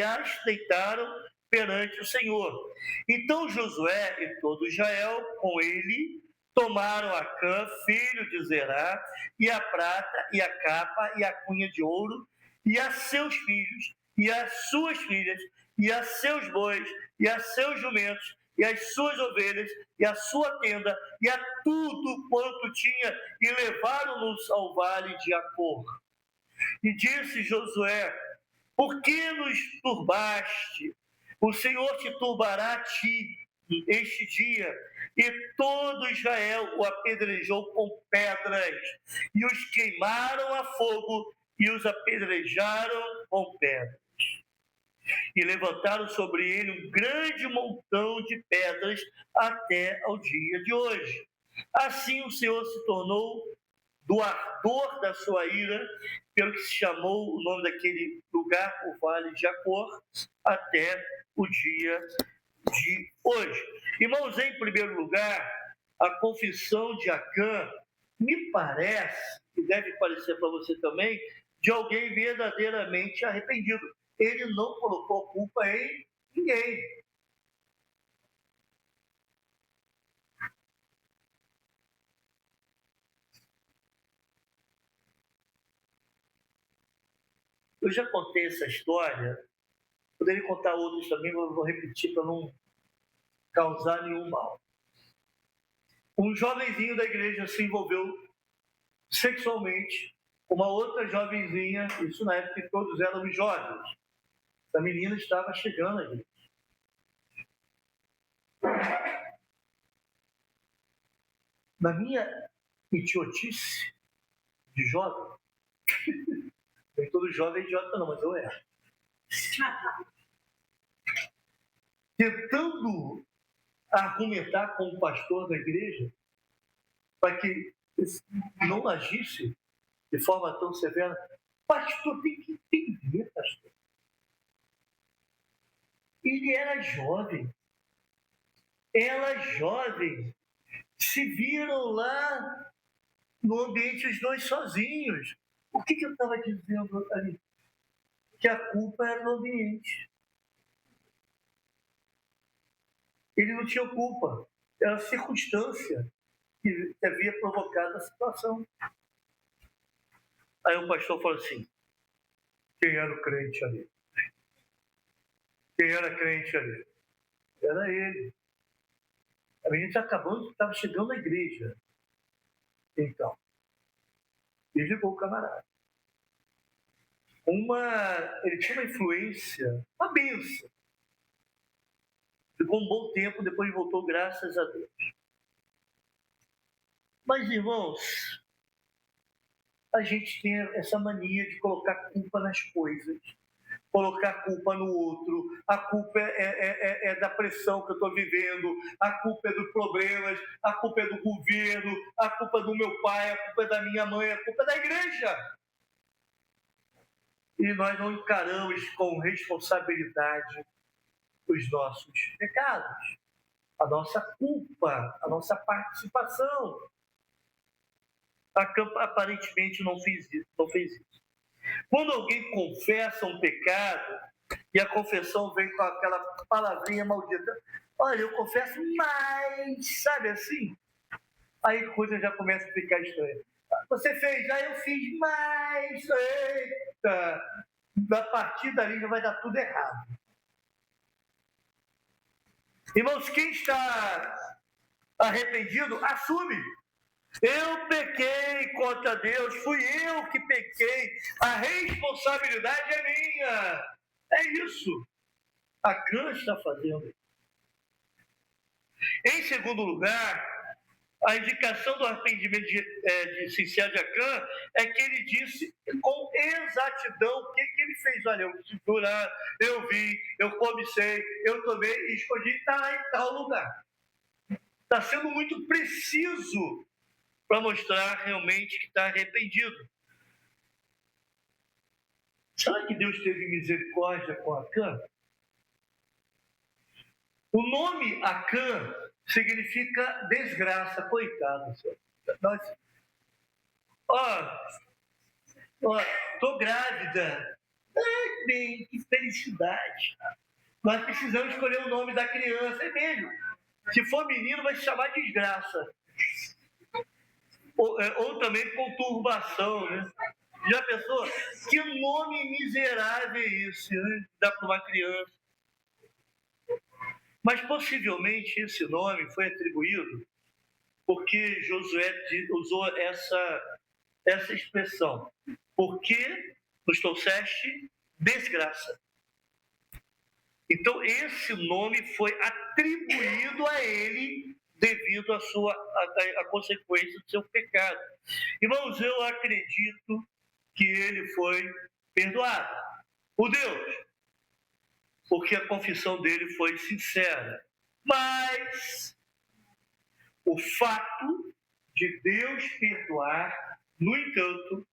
as deitaram perante o Senhor. Então Josué e todo Israel com ele tomaram Acã, filho de Zerá, e a prata, e a capa, e a cunha de ouro, e a seus filhos, e as suas filhas, e a seus bois, e a seus jumentos, e as suas ovelhas, e a sua tenda, e a tudo quanto tinha, e levaram-nos ao vale de Acor. E disse Josué: por que nos turbaste? O Senhor te turbará a ti este dia. E todo Israel o apedrejou com pedras, e os queimaram a fogo, e os apedrejaram com pedras. E levantaram sobre ele um grande montão de pedras até ao dia de hoje. Assim o Senhor se tornou do ardor da sua ira, pelo que se chamou o nome daquele lugar, o Vale de Acor, até o dia de hoje. Irmãos, em primeiro lugar, a confissão de Acã me parece, e deve parecer para você também, de alguém verdadeiramente arrependido. Ele não colocou culpa em ninguém. Eu já contei essa história, poderia contar outros também, mas eu vou repetir para não causar nenhum mal. Um jovenzinho da igreja se envolveu sexualmente uma outra jovenzinha, isso na época que todos éramos jovens. Essa menina estava chegando ali. Na minha idiotice de jovem, nem todo jovem é idiota não, mas eu era. Tentando argumentar com o pastor da igreja para que não agisse de forma tão severa. Pastor, tem que entender, pastor. Ele era jovem. Ela jovem. Se viram lá no ambiente os dois sozinhos. O que eu estava dizendo ali? Que a culpa era do ambiente. Ele não tinha culpa. Era a circunstância que havia provocado a situação. Aí o pastor falou assim, quem era o crente ali? Quem era crente ali? Era ele. A menina estava chegando na igreja. Então, ele ligou o camarada. Ele tinha uma influência, uma bênção. Ficou um bom tempo, depois voltou, graças a Deus. Mas, irmãos, a gente tem essa mania de colocar culpa nas coisas, colocar culpa no outro. A culpa é da pressão que eu estou vivendo, a culpa é dos problemas, a culpa é do governo, a culpa é do meu pai, a culpa é da minha mãe, a culpa é da igreja. E nós não encaramos com responsabilidade os nossos pecados, a nossa culpa, a nossa participação. A Campa aparentemente não fez isso. Quando alguém confessa um pecado e a confissão vem com aquela palavrinha maldita, olha, eu confesso, mas, sabe assim? Aí a coisa já começa a ficar estranha. Você fez, aí eu fiz, mas, eita, a partir dali já vai dar tudo errado. Irmãos, quem está arrependido, assume. Eu pequei contra Deus, fui eu que pequei, a responsabilidade é minha. É isso. Acã está fazendo. Em segundo lugar, a indicação do arrependimento sincero de Acã é que ele disse com exatidão o que ele fez. Olha, eu fui jurar, eu vi, eu cobicei, eu tomei e escolhi estar em tal lugar. Está sendo muito preciso para mostrar realmente que está arrependido. Será que Deus teve misericórdia com Acã? O nome Acã significa desgraça, coitado. Estou grávida. Ai, bem, que felicidade. Nós precisamos escolher o nome da criança, é mesmo. Se for menino, vai se chamar desgraça. Ou também conturbação, né? Já pensou? Que nome miserável é esse, né? Dá para uma criança. Mas possivelmente esse nome foi atribuído porque Josué usou essa expressão. Porque nos trouxeste desgraça. Então esse nome foi atribuído a ele devido à consequência do seu pecado. Irmãos, eu acredito que ele foi perdoado por Deus, porque a confissão dele foi sincera. Mas o fato de Deus perdoar, no entanto,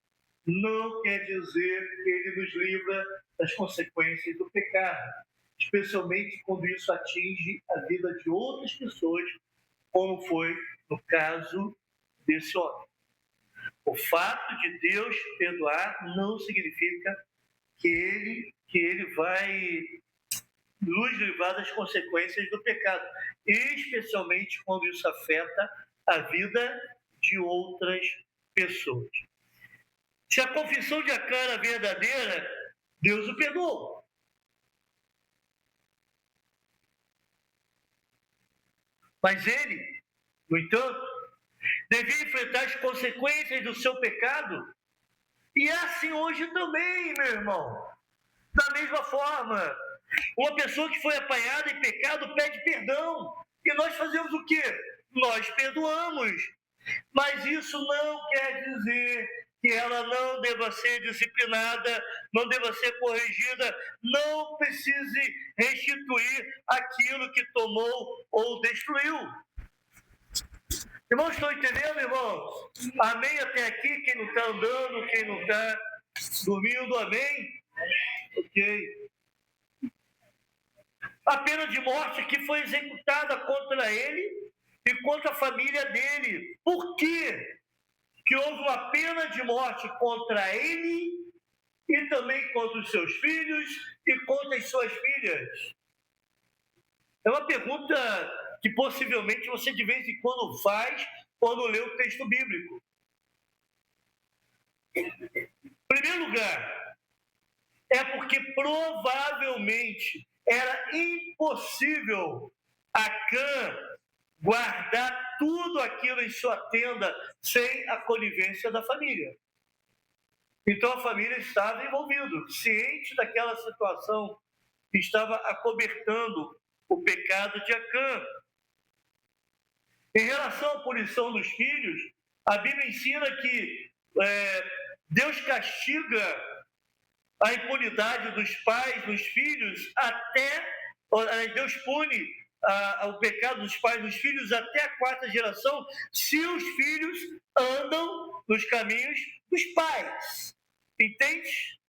não quer dizer que ele nos livra das consequências do pecado, especialmente quando isso atinge a vida de outras pessoas, como foi no caso desse homem. O fato de Deus perdoar não significa que ele vai nos livrar das consequências do pecado, especialmente quando isso afeta a vida de outras pessoas. Se a confissão de Acã era verdadeira, Deus o perdoou. Mas ele, no entanto, devia enfrentar as consequências do seu pecado E é assim hoje também, meu irmão. Da mesma forma, uma pessoa que foi apanhada em pecado pede perdão. E nós fazemos o quê? Nós perdoamos. Mas isso não quer dizer que ela não deva ser disciplinada, não deva ser corrigida, não precise restituir aquilo que tomou ou destruiu. Irmãos, estão entendendo, irmãos? Amém até aqui? Quem não está andando, quem não está dormindo, amém? Ok. A pena de morte que foi executada contra ele e contra a família dele. Por quê? Que houve uma pena de morte contra ele e também contra os seus filhos e contra as suas filhas. É uma pergunta que possivelmente você de vez em quando faz quando lê o texto bíblico. Em primeiro lugar, é porque provavelmente era impossível Acã guardar tudo aquilo em sua tenda sem a conivência da família. Então a família estava envolvida, ciente daquela situação que estava acobertando o pecado de Acã. Em relação à punição dos filhos, a Bíblia ensina que Deus castiga a impunidade dos pais, dos filhos, Deus pune o pecado dos pais, dos filhos, até a 4ª geração, se os filhos andam nos caminhos dos pais. Entende?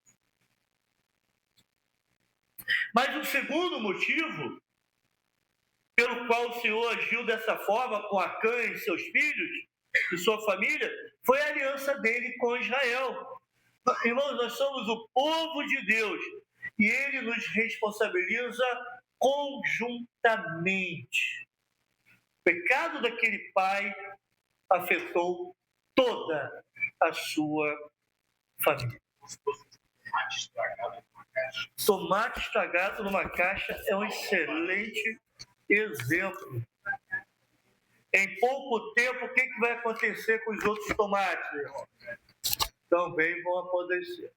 Mas o segundo motivo pelo qual o Senhor agiu dessa forma com Acã e seus filhos e sua família foi a aliança dele com Israel. Irmãos, nós somos o povo de Deus e ele nos responsabiliza conjuntamente. O pecado daquele pai afetou toda a sua família. Tomate estragado numa caixa é um excelente exemplo. Em pouco tempo, o que vai acontecer com os outros tomates, irmão? Também vão apodrecer.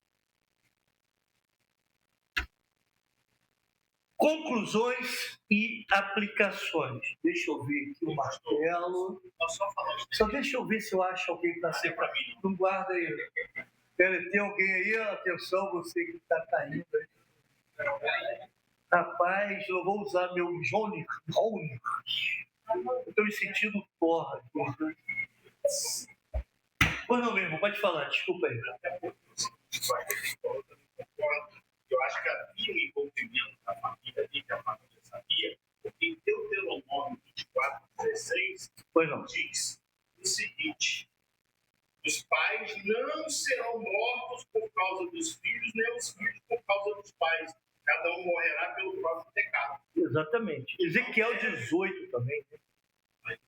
Conclusões e aplicações. Deixa eu ver aqui o martelo. Só deixa eu ver se eu acho alguém para ser para mim. Não guarda aí. Tem alguém aí? Atenção, você que está caindo aí. Rapaz, eu vou usar meu Johnny. Eu estou me sentindo porra. Pois não, meu irmão, pode falar, desculpa aí. Eu acho que havia um envolvimento da família ali, que a família sabia, porque em Deuteronômio 24:16 diz o seguinte: os pais não serão mortos por causa dos filhos, nem os filhos por causa dos pais. Cada um morrerá pelo próprio pecado. Exatamente. Ezequiel 18 também. Né? Mas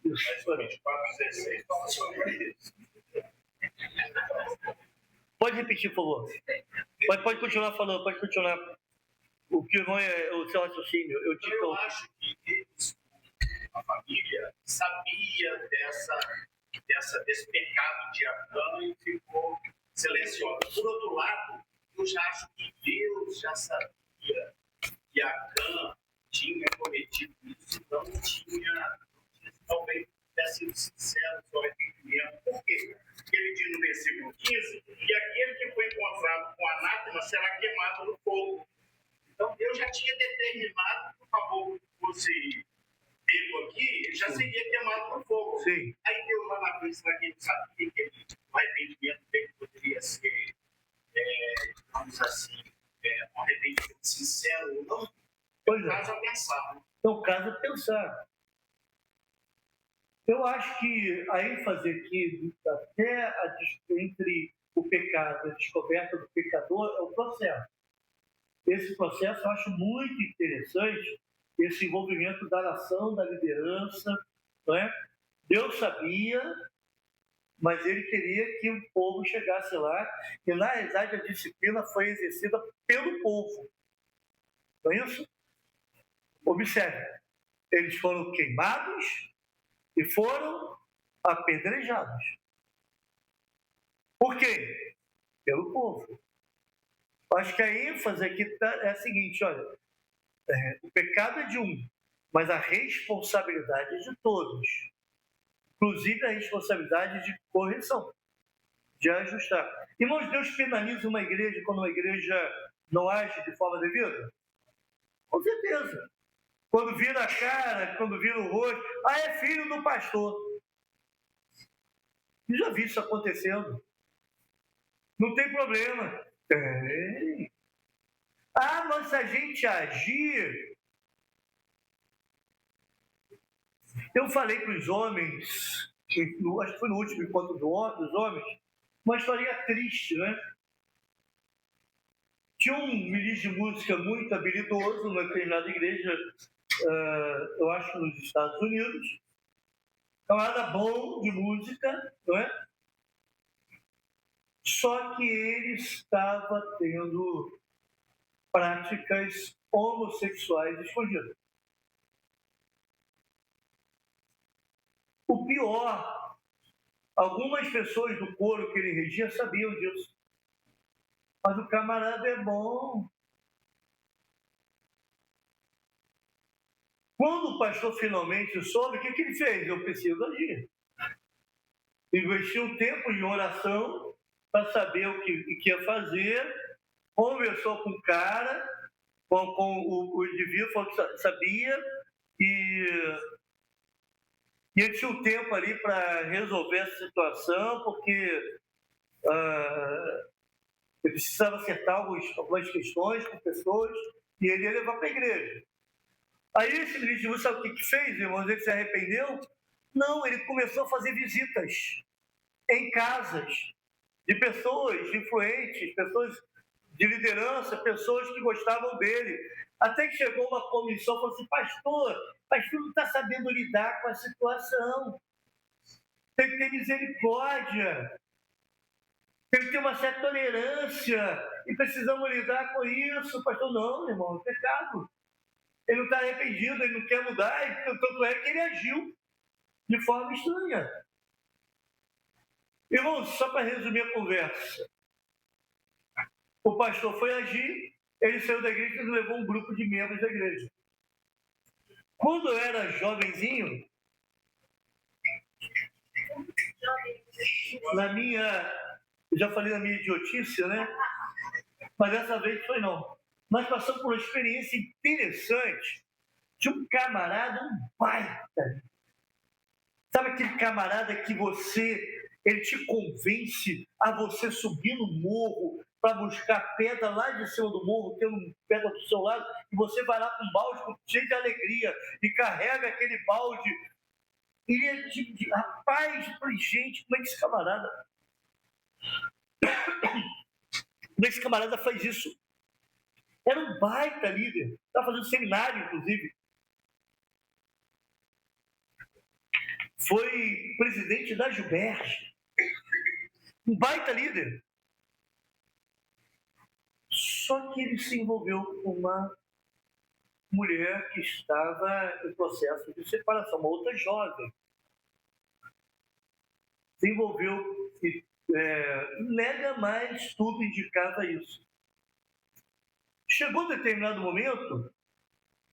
24:16 fala sobre isso. Pode repetir, por favor. Pode continuar falando, pode continuar. O que não é o seu raciocínio. Eu acho que eles, a família, sabia desse pecado de Acã e ficou silenciosa. Por outro lado, eu já acho que Deus já sabia que Acã tinha cometido isso, não tinha talvez sido sincero no seu arrependimento. Por quê? Ele diz no versículo 15 que aquele que foi encontrado com anátema será queimado no fogo. Então Deus já tinha determinado que o favor fosse pego aqui, ele já seria queimado no fogo. Sim. Aí Deus lá na frente, será que ele sabia que o arrependimento dele poderia ser, digamos assim, um arrependimento sincero ou não? Pois é. Caso a pensar. Então, caso a pensar. Eu acho que a ênfase aqui, até entre o pecado e a descoberta do pecador, é o processo. Esse processo eu acho muito interessante, esse envolvimento da nação, da liderança. Não é? Deus sabia, mas ele queria que o povo chegasse lá, e na realidade a disciplina foi exercida pelo povo. Não é isso? Observe, eles foram queimados e foram apedrejados. Por quê? pelo povo. Acho que a ênfase aqui é a seguinte, olha, o pecado é de um, mas a responsabilidade é de todos. Inclusive a responsabilidade de correção, de ajustar. Irmãos, Deus penaliza uma igreja quando uma igreja não age de forma devida? Com certeza. Quando vira a cara, quando vira o rosto, é filho do pastor. Eu já vi isso acontecendo. Não tem problema. Tem. Mas se a gente agir... Eu falei para os homens, acho que foi no último encontro dos homens, uma história triste, né? Tinha um ministro de música muito habilidoso numa determinada igreja, eu acho que nos Estados Unidos, camarada bom de música, não é? Só que ele estava tendo práticas homossexuais escondidas. O pior, algumas pessoas do coro que ele regia sabiam disso. Mas o camarada é bom. Quando o pastor finalmente soube, o que ele fez? Eu preciso agir. Investiu um tempo em oração para saber o que ia fazer, conversou com o cara, com o indivíduo, falou que sabia, e ele tinha um tempo ali para resolver essa situação, porque ele precisava acertar algumas questões com pessoas, e ele ia levar para a igreja. Aí esse ministro de música, sabe o que fez, irmãos? Ele se arrependeu? Não, ele começou a fazer visitas em casas de pessoas influentes, pessoas de liderança, pessoas que gostavam dele. Até que chegou uma comissão e falou assim, pastor não está sabendo lidar com a situação. Tem que ter misericórdia. Tem que ter uma certa tolerância. E precisamos lidar com isso. Pastor, não, irmão, é pecado. Ele não está arrependido, ele não quer mudar. Tanto é que ele agiu de forma estranha. Irmãos, só para resumir a conversa. O pastor foi agir, ele saiu da igreja e levou um grupo de membros da igreja. Quando eu era jovenzinho, eu já falei da minha idiotice, né? Mas dessa vez foi não. Nós passamos por uma experiência interessante de um camarada, um baita. Sabe aquele camarada que ele te convence a você subir no morro para buscar pedra lá de cima do morro, tendo pedra do seu lado, e você vai lá com um balde cheio de alegria e carrega aquele balde. Ele é de rapaz, gente, como é que esse camarada faz isso? Era um baita líder, estava fazendo seminário, inclusive. Foi presidente da Juberge. Um baita líder. Só que ele se envolveu com uma mulher que estava em processo de separação, uma outra jovem. Se envolveu e nega mais, tudo indicava isso. Chegou um determinado momento,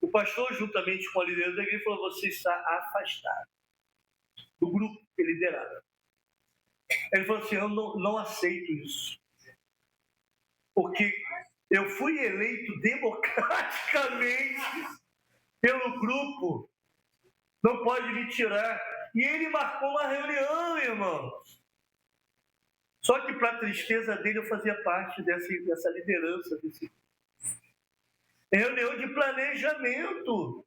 o pastor, juntamente com a liderança da igreja, falou, você está afastado do grupo que liderava. Ele falou assim, eu não aceito isso. Porque eu fui eleito democraticamente pelo grupo. Não pode me tirar. E ele marcou uma reunião, irmãos. Só que, para a tristeza dele, eu fazia parte dessa liderança. Reunião de planejamento.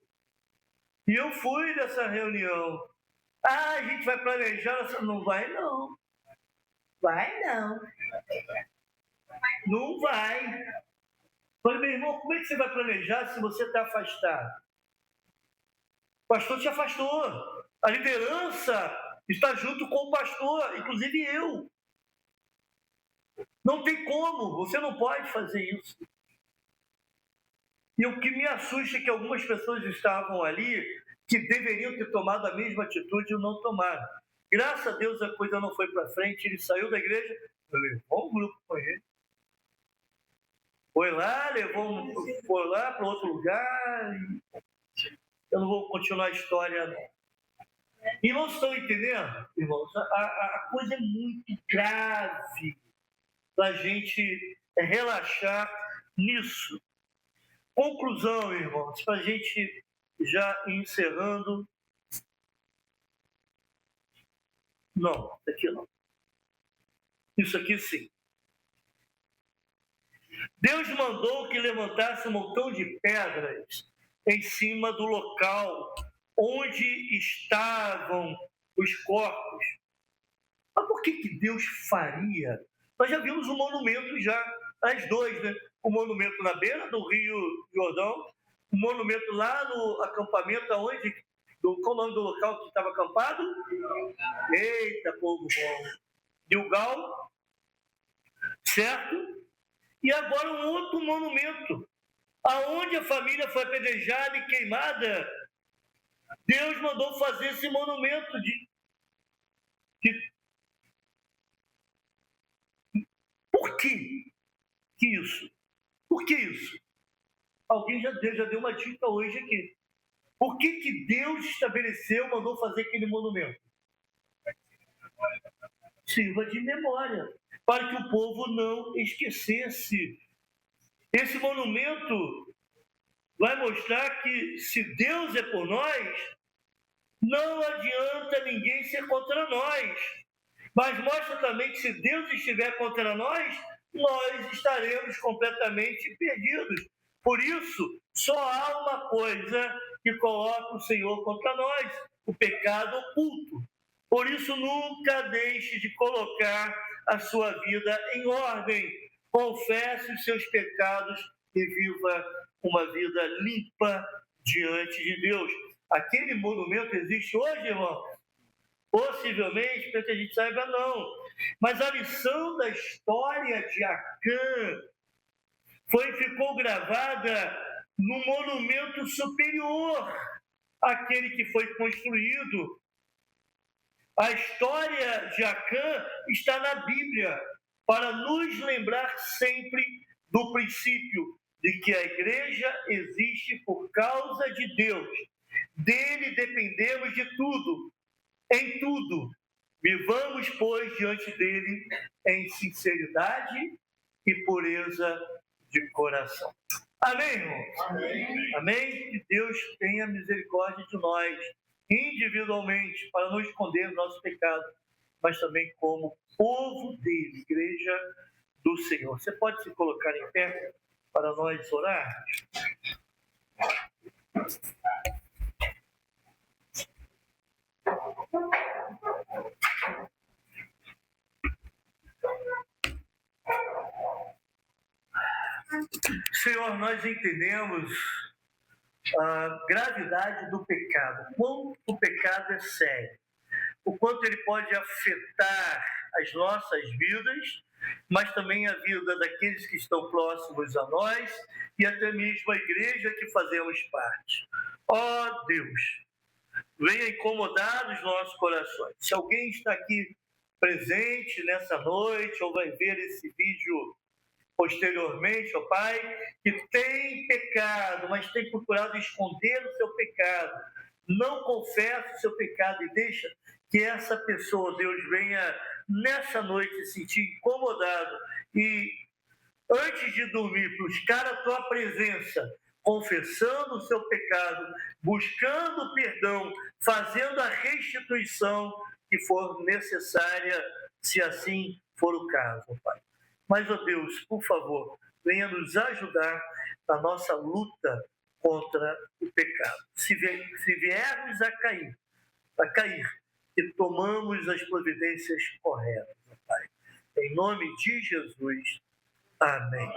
E eu fui dessa reunião. A gente vai planejar? Não vai, não. Vai, não. Não vai. Falei, meu irmão, como é que você vai planejar se você está afastado? O pastor te afastou. A liderança está junto com o pastor, inclusive eu. Não tem como, você não pode fazer isso. E o que me assusta é que algumas pessoas estavam ali que deveriam ter tomado a mesma atitude e não tomaram. Graças a Deus a coisa não foi para frente, ele saiu da igreja Levou um grupo com ele. Foi lá, foi lá para outro lugar. Eu não vou continuar a história, não. Irmãos, estão entendendo? Irmãos, a coisa é muito grave para a gente relaxar nisso. Conclusão, irmãos, para a gente já ir encerrando. Não, isso aqui não. Isso aqui sim. Deus mandou que levantasse um montão de pedras em cima do local onde estavam os corpos. Mas por que Deus faria? Nós já vimos um monumento já, as dois, né? O monumento na beira do Rio Jordão, o monumento lá no acampamento, aonde, qual o nome do local que estava acampado? Eita, povo bom! Gilgal, certo? E agora um outro monumento, aonde a família foi apedrejada e queimada. Deus mandou fazer esse monumento Por que isso? Por que isso? Alguém já deu uma dica hoje aqui. Por que Deus estabeleceu, mandou fazer aquele monumento? Sirva de memória, para que o povo não esquecesse. Esse monumento vai mostrar que se Deus é por nós, não adianta ninguém ser contra nós. Mas mostra também que se Deus estiver contra nós, nós estaremos completamente perdidos. Por isso, só há uma coisa que coloca o Senhor contra nós: o pecado oculto. Por isso, nunca deixe de colocar a sua vida em ordem. Confesse os seus pecados e viva uma vida limpa diante de Deus. Aquele monumento existe hoje, irmão? Possivelmente, para que a gente saiba, não. Mas a lição da história de Acã ficou gravada no monumento superior àquele que foi construído. A história de Acã está na Bíblia, para nos lembrar sempre do princípio de que a igreja existe por causa de Deus. Dele dependemos de tudo, em tudo. Vivamos, pois, diante dele em sinceridade e pureza de coração. Amém, irmãos? Amém. Amém? Que Deus tenha misericórdia de nós, individualmente, para não esconder nossos pecados, mas também como povo dele, igreja do Senhor. Você pode se colocar em pé para nós orarmos? Senhor, nós entendemos a gravidade do pecado, quanto o pecado é sério, o quanto ele pode afetar as nossas vidas, mas também a vida daqueles que estão próximos a nós e até mesmo a igreja que fazemos parte. Ó Deus, venha incomodar os nossos corações. Se alguém está aqui presente nessa noite ou vai ver esse vídeo posteriormente, ó Pai, que tem pecado, mas tem procurado esconder o seu pecado, não confessa o seu pecado e deixa que essa pessoa, Deus, venha nessa noite se sentir incomodado e, antes de dormir, buscar a Tua presença, confessando o seu pecado, buscando perdão, fazendo a restituição que for necessária, se assim for o caso, ó Pai. Mas, ó Deus, por favor, venha nos ajudar na nossa luta contra o pecado. Se viermos a cair, que tomamos as providências corretas, ó Pai. Em nome de Jesus, amém.